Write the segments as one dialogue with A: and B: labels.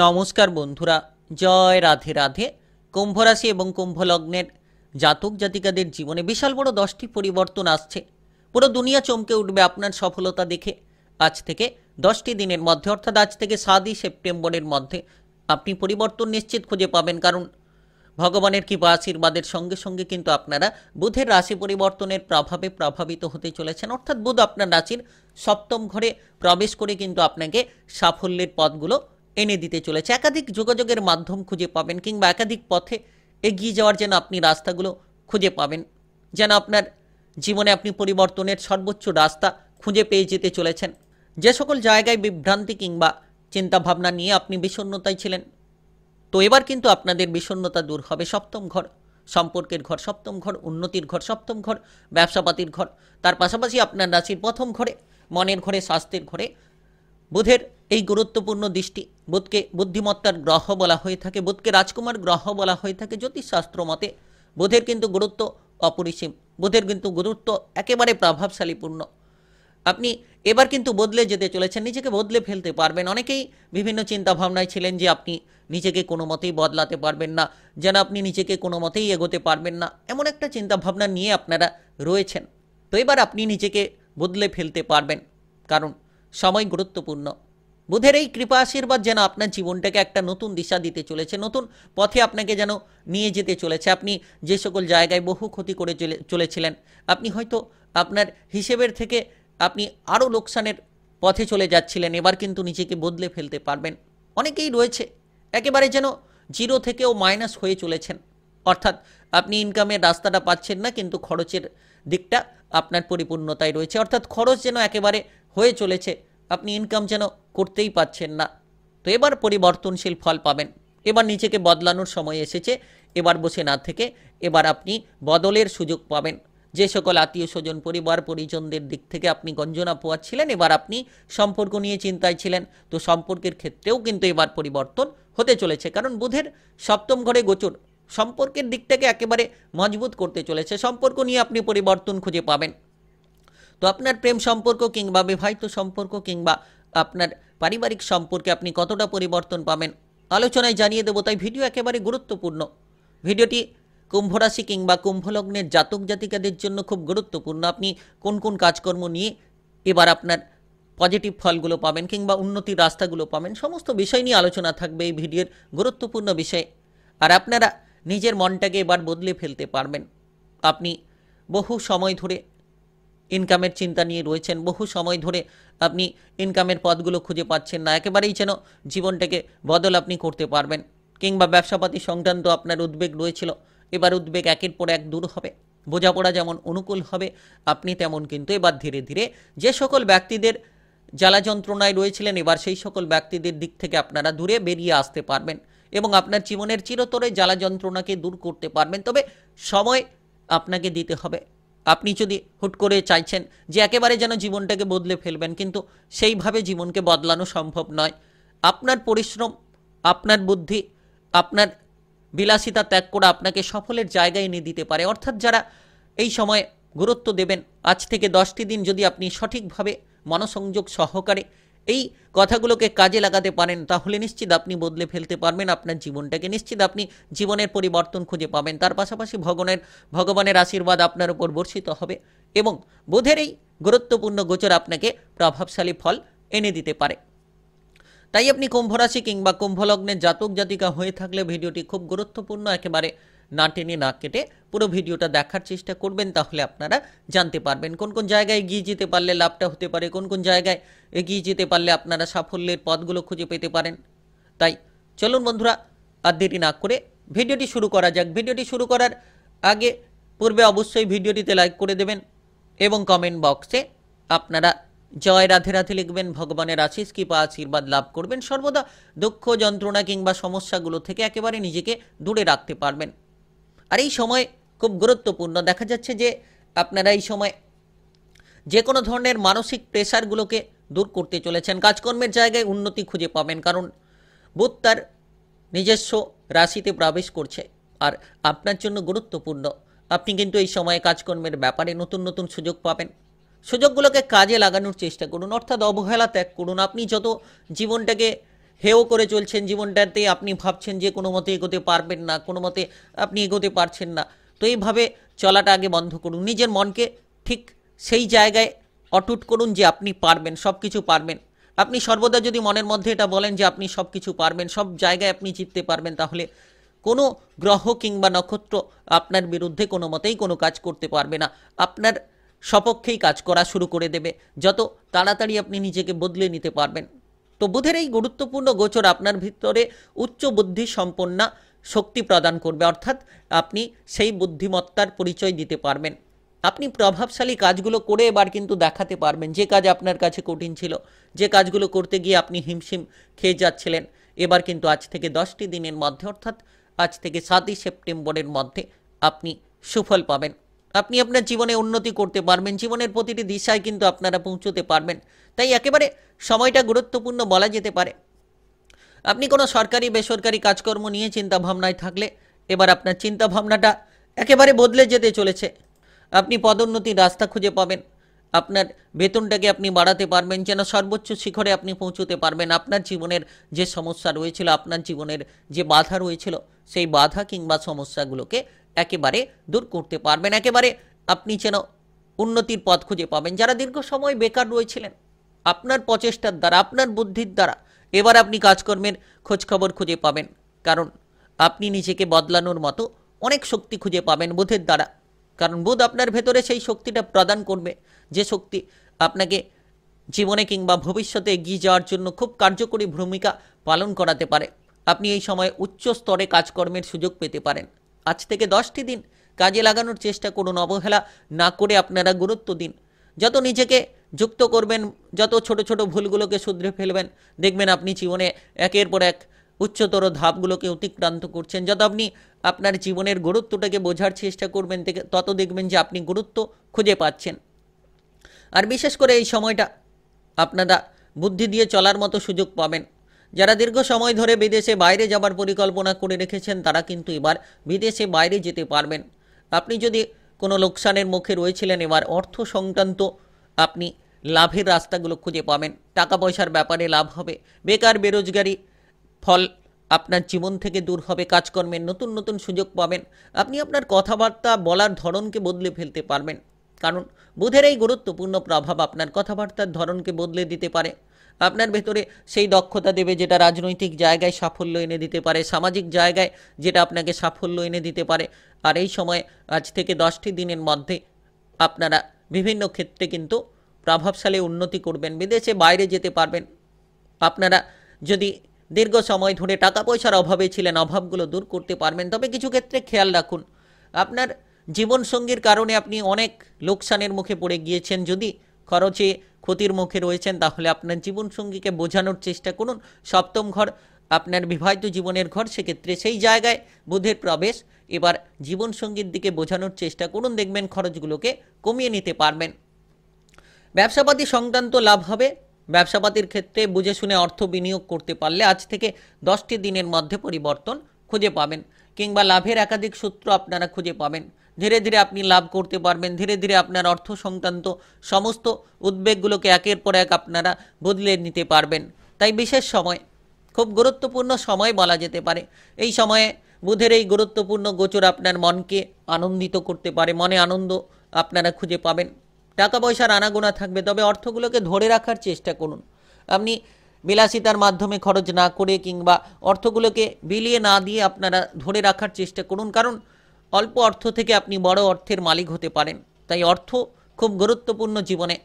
A: নমস্কার বন্ধুরা, জয় রাধে রাধে। কুম্ভ রাশি এবং কুম্ভ লগ্নের জাতক জাতিকাদের জীবনে বিশাল বড় 10টি পরিবর্তন আসছে। পুরো দুনিয়া চমকে উঠবে আপনার সফলতা দেখে। আজ থেকে 10টি দিনের মধ্যে, অর্থাৎ আজ থেকে 7ই সেপ্টেম্বরের মধ্যে আপনি পরিবর্তন নিশ্চিত খুঁজে পাবেন। কারণ ভগবানের কৃপা আশীর্বাদের সঙ্গে সঙ্গে কিন্তু আপনারা বুধের রাশি পরিবর্তনের প্রভাবে প্রভাবিত হতে চলেছেন। অর্থাৎ বুধ আপনার রাশির সপ্তম ঘরে প্রবেশ করে কিন্তু আপনাকে সাফল্যের পথগুলো এনে দিতে চলেছে। একাধিক যোগাযোগের মাধ্যম খুঁজে পাবেন, কিংবা একাধিক পথে এগিয়ে যাওয়ার যেন আপনি রাস্তাগুলো খুঁজে পাবেন, যেন আপনার জীবনে আপনি পরিবর্তনের সর্বোচ্চ রাস্তা খুঁজে পেয়ে যেতে চলেছেন। যে সকল জায়গায় বিভ্রান্তি কিংবা চিন্তাভাবনা নিয়ে আপনি বিষণ্ণতায় ছিলেন, তো এবার কিন্তু আপনাদের বিষণ্ণতা দূর হবে। সপ্তম ঘর সম্পর্কের ঘর, সপ্তম ঘর উন্নতির ঘর, সপ্তম ঘর ব্যবসাপাতির ঘর, তার পাশাপাশি আপনার রাশির প্রথম ঘরে মনের ঘরে, স্বাস্থ্যের ঘরে বুধের এই গুরুত্বপূর্ণ দৃষ্টি। বুধকে বুদ্ধিমত্তার গ্রহ বলা হয়ে থাকে, বুধকে রাজকুমার গ্রহ বলা হয়ে থাকে জ্যোতিষশাস্ত্র মতে। বুধের কিন্তু গুরুত্ব অপরিসীম, বুধের কিন্তু গুরুত্ব একেবারে প্রভাবশালীপূর্ণ। আপনি এবার কিন্তু বদলে যেতে চলেছেন, নিজেকে বদলে ফেলতে পারবেন। অনেকেই বিভিন্ন চিন্তাভাবনায় ছিলেন যে আপনি নিজেকে কোনো মতেই বদলাতে পারবেন না, যেন আপনি নিজেকে কোনো মতেই এগোতে পারবেন না, এমন একটা চিন্তাভাবনা নিয়ে আপনারা রয়েছেন। তো এবার আপনি নিজেকে বদলে ফেলতে পারবেন, কারণ সময় গুরুত্বপূর্ণ। বুধের এই কৃপা আশীর্বাদ যেন আপনার জীবনটাকে একটা নতুন দিশা দিতে চলেছে, নতুন পথে আপনাকে যেন নিয়ে যেতে চলেছে। আপনি যে সকল জায়গায় বহু ক্ষতি করে চলেছিলেন, আপনি হয়তো আপনার হিসেবের থেকে আপনি আরও লোকসানের পথে চলে যাচ্ছিলেন, এবার কিন্তু নিজেকে বদলে ফেলতে পারবেন। অনেকেই রয়েছে একেবারে যেন জিরো থেকেও মাইনাস হয়ে চলেছেন, অর্থাৎ আপনি ইনকামের রাস্তাটা পাচ্ছেন না, কিন্তু খরচের দিকটা আপনার পরিপূর্ণতায় রয়েছে। অর্থাৎ খরচ যেন একেবারে হয়ে চলেছে, আপনি ইনকাম যেন করতেই পাচ্ছেন না। তো এবার পরিবর্তনশীল ফল পাবেন। এবার নিজেকে বদলানোর সময় এসেছে। এবার বসে না থেকে এবার আপনি বদলের সুযোগ পাবেন। যে সকল আত্মীয় স্বজন পরিবার পরিজনদের দিক থেকে আপনি গঞ্জনা পোয়াচ্ছিলেন, এবার আপনি সম্পর্ক নিয়ে চিন্তায় ছিলেন, তো সম্পর্কের ক্ষেত্রেও কিন্তু এবার পরিবর্তন হতে চলেছে। কারণ বুধের সপ্তম ঘরে গোচর সম্পর্কের দিকটাকে একেবারে মজবুত করতে চলেছে। সম্পর্ক নিয়ে আপনি পরিবর্তন খুঁজে পাবেন। তো আপনার প্রেম সম্পর্ক কিংবা বিবাহিত সম্পর্ক কিংবা আপনার পারিবারিক সম্পর্কে আপনি কতটা পরিবর্তন পাবেন আলোচনায় জানিয়ে দেবো। তাই ভিডিও একেবারে গুরুত্বপূর্ণ। ভিডিওটি কুম্ভ রাশি কিংবা কুম্ভ লগ্নের জাতক জাতিকাদের জন্য খুব গুরুত্বপূর্ণ। আপনি কোন কোন কাজকর্ম নিয়ে এবার আপনার পজিটিভ ফলগুলো পাবেন কিংবা উন্নতির রাস্তাগুলো পাবেন, সমস্ত বিষয় নিয়ে আলোচনা থাকবে এই ভিডিওর গুরুত্বপূর্ণ বিষয়ে। আর আপনারা নিজের মনটাকে এবার বদলে ফেলতে পারবেন। আপনি বহু সময় ধরে ইনকামের চিন্তা নিয়ে রয়েছেন, বহু সময় ধরে আপনি ইনকামের পথগুলো খুঁজে পাচ্ছেন না, একেবারেই যেন জীবনটাকে বদল আপনি করতে পারবেন। কিংবা ব্যবসাপাতি সংক্রান্ত আপনার উদ্বেগ রয়েছিল, এবার উদ্বেগ একের পর এক দূর হবে। বোঝাপড়া যেমন অনুকূল হবে, আপনি তেমন কিন্তু এবার ধীরে ধীরে যে সকল ব্যক্তিদের জ্বালা যন্ত্রণায় রয়েছিলেন, এবার সেই সকল ব্যক্তিদের দিক থেকে আপনারা দূরে বেরিয়ে আসতে পারবেন এবং আপনার জীবনের চিরতরে জ্বালা যন্ত্রণাকে দূর করতে পারবেন। তবে সময় আপনাকে দিতে হবে। আপনি যদি হুট করে চাইছেন যে একেবারে যেন জীবনটাকে বদলে ফেলবেন, কিন্তু সেইভাবে জীবনকে বদলানো সম্ভব নয়। আপনার পরিশ্রম, আপনার বুদ্ধি, আপনার বিলাসিতা ত্যাগ করে আপনাকে সফলের জায়গায় এনে দিতে পারে। অর্থাৎ যারা এই সময় গুরুত্ব দেবেন, আজ থেকে 10টি দিন যদি আপনি সঠিকভাবে মনোসংযোগ সহকারে এই কথাগুলোকে কাজে লাগাতে পারেন, তাহলে নিশ্চিত আপনি বদলে ফেলতে পারবেন আপনার জীবনটাকে। নিশ্চিত আপনি জীবনের পরিবর্তন খুঁজে পাবেন। তার পাশাপাশি ভগবানের আশীর্বাদ আপনার উপর বর্ষিত হবে এবং বুধের এই গুরুত্বপূর্ণ গোচর আপনাকে প্রভাবশালী ফল এনে দিতে পারে। তাই আপনি কুম্ভ রাশি কিংবা কুম্ভ লগ্নের জাতক জাতিকা হয়ে থাকলে ভিডিওটি খুব গুরুত্বপূর্ণ, একেবারে না টেনে না কেটে পুরো ভিডিওটা দেখার চেষ্টা করবেন। তাহলে আপনারা জানতে পারবেন কোন কোন জায়গায় এগিয়ে যেতে পারলে লাভটা হতে পারে, কোন কোন জায়গায় এগিয়ে যেতে পারলে আপনারা সাফল্যের পথগুলো খুঁজে পেতে পারেন। তাই চলুন বন্ধুরা, আর দেরি না করে ভিডিওটি শুরু করা যাক। ভিডিওটি শুরু করার আগে পূর্বে অবশ্যই ভিডিওটিতে লাইক করে দেবেন এবং কমেন্ট বক্সে আপনারা জয় রাধে রাধে লিখবেন। ভগবানের আশিস কৃপা আশীর্বাদ লাভ করবেন। সর্বদা দুঃখ যন্ত্রণা কিংবা সমস্যাগুলো থেকে একেবারে নিজেকে দূরে রাখতে পারবেন। আর এই সময় খুব গুরুত্বপূর্ণ। দেখা যাচ্ছে যে আপনারা এই সময় যে কোনো ধরনের মানসিক প্রেশারগুলোকে দূর করতে চলেছেন। কাজকর্মের জায়গায় উন্নতি খুঁজে পাবেন, কারণ বুধ তার নিজস্ব রাশিতে প্রবেশ করছে। আর আপনার জন্য গুরুত্বপূর্ণ, আপনি কিন্তু এই সময়ে কাজকর্মের ব্যাপারে নতুন নতুন সুযোগ পাবেন। সুযোগগুলোকে কাজে লাগানোর চেষ্টা করুন, অর্থাৎ অবহেলা ত্যাগ করুন। আপনি যত জীবনটাকে হেও করে চলছেন জীবনটাতে, আপনি ভাবছেন যে কোনো মতে এগোতে পারবেন না, কোনো মতে আপনি এগোতে পারছেন না। তো এইভাবে চলাটা আগে বন্ধ করুন, নিজের মনকে ঠিক সেই জায়গায় অটুট করুন যে আপনি পারবেন, সব কিছু পারবেন। আপনি সর্বদা যদি মনের মধ্যে এটা বলেন যে আপনি সব কিছু পারবেন, সব জায়গায় আপনি জিততে পারবেন, তাহলে কোনো গ্রহ কিংবা নক্ষত্র আপনার বিরুদ্ধে কোনো মতেই কোনো কাজ করতে পারবে না, আপনার সপক্ষেই কাজ করা শুরু করে দেবে। যত তাড়াতাড়ি আপনি নিজেকে বদলে নিতে পারবেন। তো বুধের এই গুরুত্বপূর্ণ গোচর আপনার ভিতরে উচ্চ বুদ্ধি সম্পন্ন শক্তি প্রদান করবে, অর্থাৎ আপনি সেই বুদ্ধিমত্তার পরিচয় দিতে পারবেন। আপনি প্রভাবশালী কাজগুলো করে এবার কিন্তু দেখাতে পারবেন। যে কাজ আপনার কাছে কঠিন ছিল, যে কাজগুলো করতে গিয়ে আপনি হিমশিম খেয়ে যাচ্ছিলেন, এবার কিন্তু আজ থেকে 10টি দিনের মধ্যে, অর্থাৎ আজ থেকে 7ই সেপ্টেম্বরের মধ্যে আপনি সুফল পাবেন। আপনি আপনার জীবনে উন্নতি করতে পারবেন, জীবনের প্রতিটি দিশায় কিন্তু আপনারা পৌঁছতে পারবেন। তাই একেবারে সময়টা গুরুত্বপূর্ণ বলা যেতে পারে। আপনি কোনো সরকারি বেসরকারি কাজকর্ম নিয়ে চিন্তা ভাবনায় থাকলে এবার আপনার চিন্তা ভাবনাটা একেবারে বদলে যেতে চলেছে। আপনি পদোন্নতির রাস্তা খুঁজে পাবেন, আপনার বেতনটাকে আপনি বাড়াতে পারবেন, যেন সর্বোচ্চ শিখরে আপনি পৌঁছতে পারবেন। আপনার জীবনের যে সমস্যা রয়েছিল, আপনার জীবনের যে বাধা রয়েছিল, সেই বাধা কিংবা সমস্যাগুলোকে একেবারে দূর করতে পারবেন। একেবারে আপনি যেন উন্নতির পথ খুঁজে পাবেন। যারা দীর্ঘ সময় বেকার রয়েছিলেন, আপনার প্রচেষ্টার দ্বারা, আপনার বুদ্ধির দ্বারা এবার আপনি কাজকর্মের খোঁজখবর খুঁজে পাবেন, কারণ আপনি নিজেকে বদলানোর মতো অনেক শক্তি খুঁজে পাবেন বুধের দ্বারা। কারণ বুধ আপনার ভেতরে সেই শক্তিটা প্রদান করবে, যে শক্তি আপনাকে জীবনে কিংবা ভবিষ্যতে এগিয়ে যাওয়ার জন্য খুব কার্যকরী ভূমিকা পালন করাতে পারে। আপনি এই সময় উচ্চ স্তরে কাজকর্মের সুযোগ পেতে পারেন। আজ থেকে 10টি দিন কাজে লাগানোর চেষ্টা করুন, অবহেলা না করে আপনারা গুরুত্ব দিন। যত নিজেকে যুক্ত করবেন, যত ছোট ছোট ভুলগুলোকে শুধরে ফেলবেন, দেখবেন আপনি জীবনে একের পর এক উচ্চতর ধাপগুলোকে অতিক্রান্ত করছেন। যত আপনি আপনার জীবনের গুরুত্বটাকে বোঝার চেষ্টা করবেন, তত দেখবেন যে আপনি গুরুত্ব খুঁজে পাচ্ছেন। আর বিশেষ করে এই সময়টা আপনারা বুদ্ধি দিয়ে চলার মতো সুযোগ পাবেন। যারা দীর্ঘ সময় ধরে বিদেশে বাইরে যাবার পরিকল্পনা করে রেখেছেন, তারা কিন্তু এবার বিদেশে বাইরে যেতে পারবেন। আপনি যদি কোনো লোকসানের মুখে রয়েছিলেন, এবার অর্থ সংক্রান্ত আপনি লাভের রাস্তাগুলো খুঁজে পাবেন। টাকা পয়সার ব্যাপারে লাভ হবে, বেকার বেরোজগারি ফল আপনার জীবন থেকে দূর হবে, কাজকর্মের নতুন নতুন সুযোগ পাবেন। আপনি আপনার কথাবার্তা বলার ধরনকে বদলে ফেলতে পারবেন, কারণ বুধের এই গুরুত্বপূর্ণ প্রভাব আপনার কথাবার্তার ধরনকে বদলে দিতে পারে। আপনার ভেতরে সেই দক্ষতা দেবে যেটা রাজনৈতিক জায়গায় সাফল্য এনে দিতে পারে, সামাজিক জায়গায় যেটা আপনাকে সাফল্য এনে দিতে পারে। আর এই সময় আজ থেকে 10টি দিনের মধ্যে আপনারা বিভিন্ন ক্ষেত্রে কিন্তু প্রভাবশালী উন্নতি করবেন, বিদেশে বাইরে যেতে পারবেন। আপনারা যদি দীর্ঘ সময় ধরে টাকা পয়সার অভাবে ছিলেন, অভাবগুলো দূর করতে পারবেন। তবে কিছু ক্ষেত্রে খেয়াল রাখুন, আপনার জীবনসঙ্গীর কারণে আপনি অনেক লোকসানের মুখে পড়ে গিয়েছেন। যদি খরচে ক্ষতির মুখে রয়েছেন, তাহলে আপনার জীবনসঙ্গীকে বোঝানোর চেষ্টা করুন। সপ্তম ঘর আপনার বিবাহিত জীবনের ঘর, সেক্ষেত্রে সেই জায়গায় বুধের প্রবেশ। এবার জীবনসঙ্গীর দিকে বোঝানোর চেষ্টা করুন, দেখবেন খরচগুলোকে কমিয়ে নিতে পারবেন। ব্যবসাপাতি সংক্রান্ত লাভ হবে। ব্যবসাপাতির ক্ষেত্রে বুঝে শুনে অর্থ বিনিয়োগ করতে পারলে আজ থেকে 10টি দিনের মধ্যে পরিবর্তন খুঁজে পাবেন, কিংবা লাভের একাধিক সূত্র আপনারা খুঁজে পাবেন। ধীরে ধীরে আপনি লাভ করতে পারবেন, ধীরে ধীরে আপনার অর্থ সংক্রান্ত সমস্ত উদ্বেগগুলোকে একের পর এক আপনারা বদলে নিতে পারবেন। তাই বিশেষ সময়, খুব গুরুত্বপূর্ণ সময় বলা যেতে পারে। এই সময়ে বুধের এই গুরুত্বপূর্ণ গোচর আপনার মনকে আনন্দিত করতে পারে, মনে আনন্দ আপনারা খুঁজে পাবেন। টাকা পয়সার আনাগোনা থাকবে, তবে অর্থগুলোকে ধরে রাখার চেষ্টা করুন। আপনি বিলাসিতার মাধ্যমে খরচ না করে কিংবা অর্থগুলোকে বিলিয়ে না দিয়ে আপনারা ধরে রাখার চেষ্টা করুন, কারণ অল্প অর্থ থেকে আপনি বড় অর্থের মালিক হতে পারেন। তাই অর্থ খুব গুরুত্বপূর্ণ জীবনে।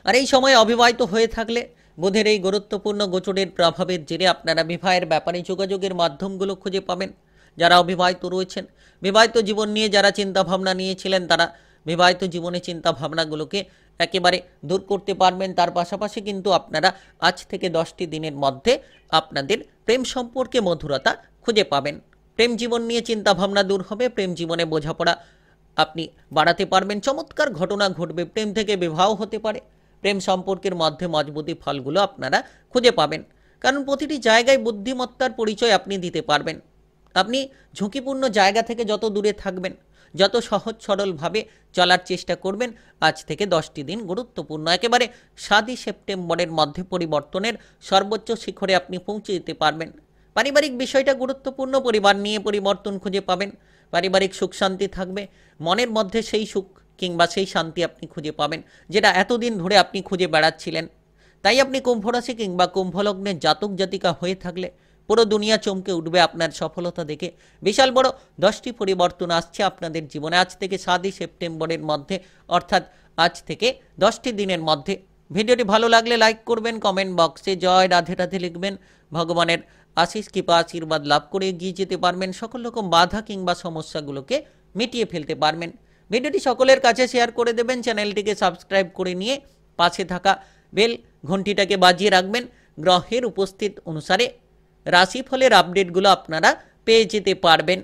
A: আর এই সময় অবিবাহিত হয়ে থাকলে বুধের এই গুরুত্বপূর্ণ গোচরের প্রভাবের জেরে আপনারা বিবাহের ব্যাপারে যোগাযোগের মাধ্যমগুলো খুঁজে পাবেন। যারা অবিবাহিত রয়েছেন, বিবাহিত জীবন নিয়ে যারা চিন্তাভাবনা নিয়েছিলেন, তারা বিবাহিত জীবনে চিন্তাভাবনাগুলোকে একেবারে দূর করতে পারবেন। তার পাশাপাশি কিন্তু আপনারা আজ থেকে 10টি দিনের মধ্যে আপনাদের প্রেম সম্পর্কে মধুরতা খুঁজে পাবেন। প্রেম জীবন নিয়ে চিন্তাভাবনা দূর হবে, প্রেম জীবনে বোঝাপড়া আপনি বাড়াতে পারবেন। চমৎকার ঘটনা ঘটবে, প্রেম থেকে বিবাহ হতে পারে। প্রেম সম্পর্কের মধ্যে মজবুতি ফলগুলো আপনারা খুঁজে পাবেন, কারণ প্রতিটি জায়গায় বুদ্ধিমত্তার পরিচয় আপনি দিতে পারবেন। আপনি ঝুঁকিপূর্ণ জায়গা থেকে যত দূরে থাকবেন, যত সহজ সরলভাবে চলার চেষ্টা করবেন। আজ থেকে 10টি দিন গুরুত্বপূর্ণ। একেবারে 7ই সেপ্টেম্বরের মধ্যে পরিবর্তনের সর্বোচ্চ শিখরে আপনি পৌঁছে যেতে পারবেন। পারিবারিক বিষয়টা গুরুত্বপূর্ণ, পরিবার নিয়ে পরিবর্তন খুঁজে পাবেন। পারিবারিক সুখ শান্তি থাকবে, মনের মধ্যে সেই সুখ কিংবা সেই শান্তি আপনি খুঁজে পাবেন যেটা এতদিন ধরে আপনি খুঁজে বেড়াচ্ছিলেন। তাই আপনি কুম্ভ রাশি কিংবা কুম্ভ লগ্নের জাতক জাতিকা হয়ে থাকলে পুরো দুনিয়া চমকে উঠবে আপনার সফলতা দেখে। বিশাল বড় 10টি পরিবর্তন আসছে আপনাদের জীবনে আজ থেকে 7ই সেপ্টেম্বরের মধ্যে, অর্থাৎ আজ থেকে 10টি দিনের মধ্যে। ভিডিওটি ভালো লাগলে লাইক করবেন, কমেন্ট বক্সে জয় রাধে রাধে লিখবেন। ভগবানের আশিস কৃপা আশীর্বাদ লাভ করে এগিয়ে যেতে পারবেন, সকল রকম বাধা কিংবা সমস্যাগুলোকে মিটিয়ে ফেলতে পারবেন। ভিডিওটি সকলের কাছে শেয়ার করে দেবেন, চ্যানেলটিকে সাবস্ক্রাইব করে নিয়ে পাশে থাকা বেল ঘন্টিটাকে বাজিয়ে রাখবেন। গ্রহের উপস্থিত অনুসারে রাশিফলের আপডেটগুলো আপনারা পেয়ে যেতে পারবেন।